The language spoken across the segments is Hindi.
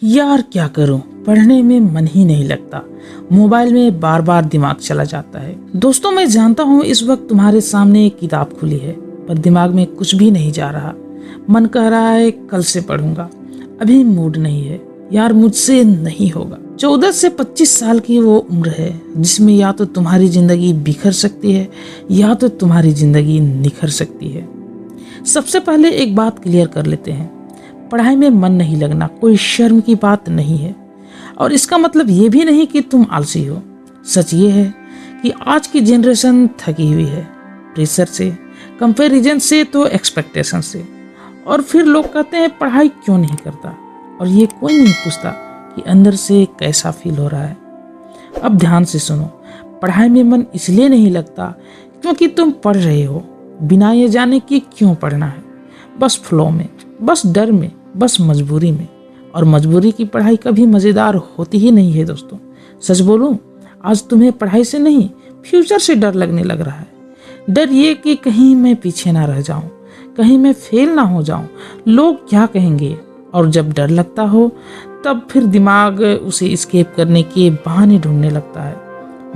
यार क्या करूं, पढ़ने में मन ही नहीं लगता। मोबाइल में बार बार दिमाग चला जाता है। दोस्तों, मैं जानता हूं इस वक्त तुम्हारे सामने एक किताब खुली है, पर दिमाग में कुछ भी नहीं जा रहा। मन कह रहा है कल से पढ़ूंगा, अभी मूड नहीं है। यार मुझसे नहीं होगा। 14 से 25 साल की वो उम्र है जिसमें या तो तुम्हारी जिंदगी बिखर सकती है या तो तुम्हारी जिंदगी निखर सकती है। सबसे पहले एक बात क्लियर कर लेते हैं, पढ़ाई में मन नहीं लगना कोई शर्म की बात नहीं है, और इसका मतलब ये भी नहीं कि तुम आलसी हो। सच ये है कि आज की जनरेशन थकी हुई है, प्रेशर से, कंपैरिजन से, तो एक्सपेक्टेशन से। और फिर लोग कहते हैं पढ़ाई क्यों नहीं करता, और ये कोई नहीं पूछता कि अंदर से कैसा फील हो रहा है। अब ध्यान से सुनो, पढ़ाई में मन इसलिए नहीं लगता क्योंकि तुम पढ़ रहे हो बिना ये जाने कि क्यों पढ़ना है, बस फ्लो में, बस डर में, बस मजबूरी में। और मजबूरी की पढ़ाई कभी मज़ेदार होती ही नहीं है दोस्तों। सच बोलूं, आज तुम्हें पढ़ाई से नहीं फ्यूचर से डर लगने लग रहा है। डर ये कि कहीं मैं पीछे ना रह जाऊं, कहीं मैं फेल ना हो जाऊं, लोग क्या कहेंगे। और जब डर लगता हो तब फिर दिमाग उसे एस्केप करने के बहाने ढूंढने लगता है।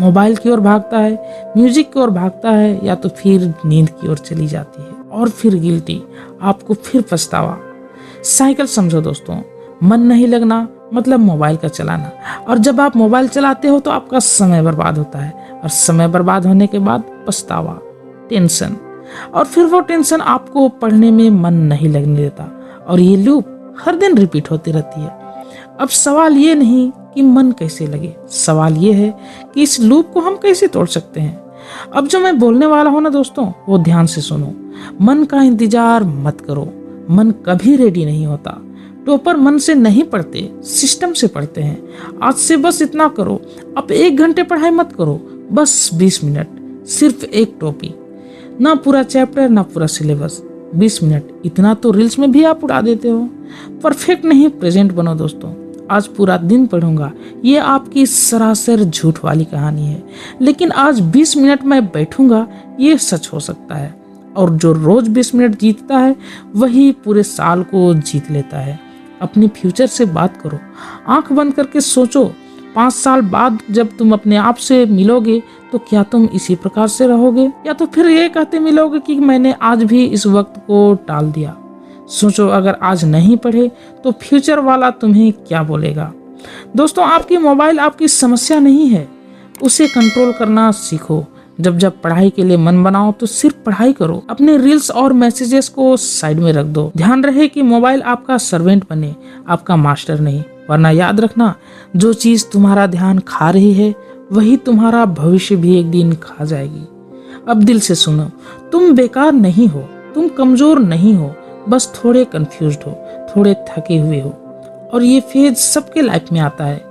मोबाइल की ओर भागता है, म्यूजिक की ओर भागता है, या तो फिर नींद की ओर चली जाती है। और फिर गिल्टी, आपको फिर पछतावा। साइकिल समझो दोस्तों, मन नहीं लगना मतलब मोबाइल का चलाना, और जब आप मोबाइल चलाते हो तो आपका समय बर्बाद होता है, और समय बर्बाद होने के बाद पछतावा, टेंशन, और फिर वो टेंशन आपको पढ़ने में मन नहीं लगने देता, और ये लूप हर दिन रिपीट होती रहती है। अब सवाल ये नहीं कि मन कैसे लगे, सवाल ये है कि इस लूप को हम कैसे तोड़ सकते हैं। अब जो मैं बोलने वाला हूं ना दोस्तों, वो ध्यान से सुनो। मन का इंतजार मत करो, मन कभी रेडी नहीं होता। टॉपर मन से नहीं पढ़ते, सिस्टम से पढ़ते हैं। आज से बस इतना करो, अब 1 घंटे पढ़ाई मत करो, बस 20 मिनट, सिर्फ एक टॉपिक, ना पूरा चैप्टर ना पूरा सिलेबस, 20 मिनट। इतना तो रील्स में भी आप उड़ा देते हो। परफेक्ट नहीं, प्रेजेंट बनो दोस्तों। आज पूरा दिन पढ़ूंगा, ये आपकी सरासर झूठ वाली कहानी है, लेकिन आज 20 मिनट मैं बैठूंगा, ये सच हो सकता है। और जो रोज 20 मिनट जीतता है वही पूरे साल को जीत लेता है। अपने फ्यूचर से बात करो, आंख बंद करके सोचो, 5 साल बाद जब तुम अपने आप से मिलोगे तो क्या तुम इसी प्रकार से रहोगे, या तो फिर ये कहते मिलोगे कि मैंने आज भी इस वक्त को टाल दिया। सोचो, अगर आज नहीं पढ़े तो फ्यूचर वाला तुम्हें क्या बोलेगा। दोस्तों, आपकी मोबाइल आपकी समस्या नहीं है, उसे कंट्रोल करना सीखो। जब पढ़ाई के लिए मन बनाओ तो सिर्फ पढ़ाई करो, अपने रील्स और मैसेजेस को साइड में रख दो। ध्यान रहे कि मोबाइल आपका सर्वेंट बने, आपका मास्टर नहीं। वरना याद रखना, जो चीज तुम्हारा ध्यान खा रही है वही तुम्हारा भविष्य भी एक दिन खा जाएगी। अब दिल से सुनो, तुम बेकार नहीं हो, तुम कमजोर नहीं हो, बस थोड़े कंफ्यूज्ड हो, थोड़े थके हुए हो। और ये फेज सबके लाइफ में आता है,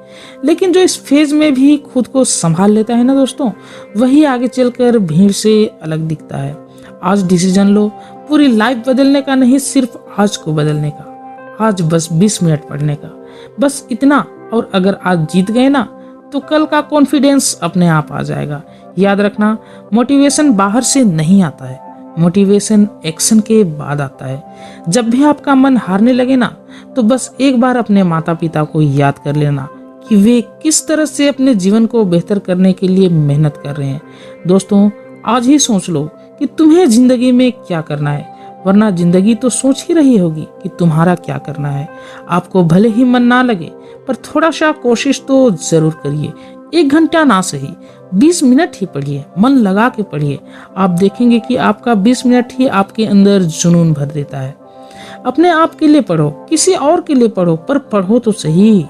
लेकिन जो इस फेज में भी खुद को संभाल लेता है ना दोस्तों, वही आगे चलकर भीड़ से अलग दिखता है। आज डिसीजन लो, पूरी लाइफ बदलने का नहीं, सिर्फ आज को बदलने का। आज बस 20 मिनट पढ़ने का, बस इतना। और अगर आज जीत गए ना तो कल का कॉन्फिडेंस अपने आप आ जाएगा। याद रखना, मोटिवेशन बाहर से नहीं आता है, मोटिवेशन एक्शन के बाद आता है। जब भी आपका मन हारने लगे ना, तो बस एक बार अपने माता पिता को याद कर लेना कि वे किस तरह से अपने जीवन को बेहतर करने के लिए मेहनत कर रहे हैं। दोस्तों, आज ही सोच लो कि तुम्हें जिंदगी में क्या करना है, वरना जिंदगी तो सोच ही रही होगी कि तुम्हारा क्या करना है। आपको भले ही मन ना लगे, पर थोड़ा सा कोशिश तो जरूर करिए। 1 घंटा ना सही, 20 मिनट ही पढ़िए, मन लगा के पढ़िए। आप देखेंगे कि आपका 20 मिनट ही आपके अंदर जुनून भर देता है। अपने आप के लिए पढ़ो, किसी और के लिए पढ़ो, पर पढ़ो तो सही।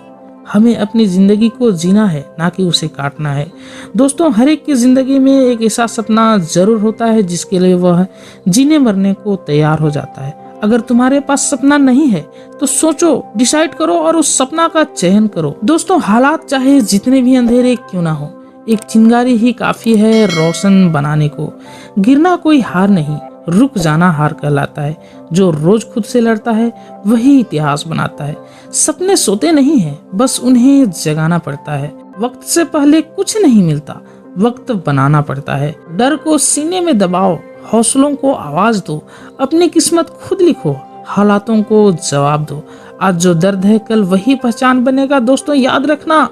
हमें अपनी जिंदगी को जीना है, ना कि उसे काटना है। दोस्तों, हर एक की जिंदगी में एक ऐसा सपना जरूर होता है जिसके लिए वह जीने मरने को तैयार हो जाता है। अगर तुम्हारे पास सपना नहीं है तो सोचो, डिसाइड करो और उस सपना का चयन करो। दोस्तों, हालात चाहे जितने भी अंधेरे क्यों ना हो, एक चिंगारी ही काफी है रोशन बनाने को। गिरना कोई हार नहीं, रुक जाना हार कहलाता है। जो रोज खुद से लड़ता है वही इतिहास बनाता है। सपने सोते नहीं हैं, बस उन्हें जगाना पड़ता है। वक्त से पहले कुछ नहीं मिलता, वक्त बनाना पड़ता है। डर को सीने में दबाओ, हौसलों को आवाज दो, अपनी किस्मत खुद लिखो, हालातों को जवाब दो। आज जो दर्द है कल वही पहचान बनेगा। दोस्तों याद रखना,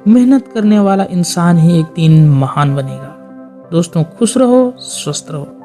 मेहनत करने वाला इंसान ही एक दिन महान बनेगा। दोस्तों खुश रहो, स्वस्थ रहो।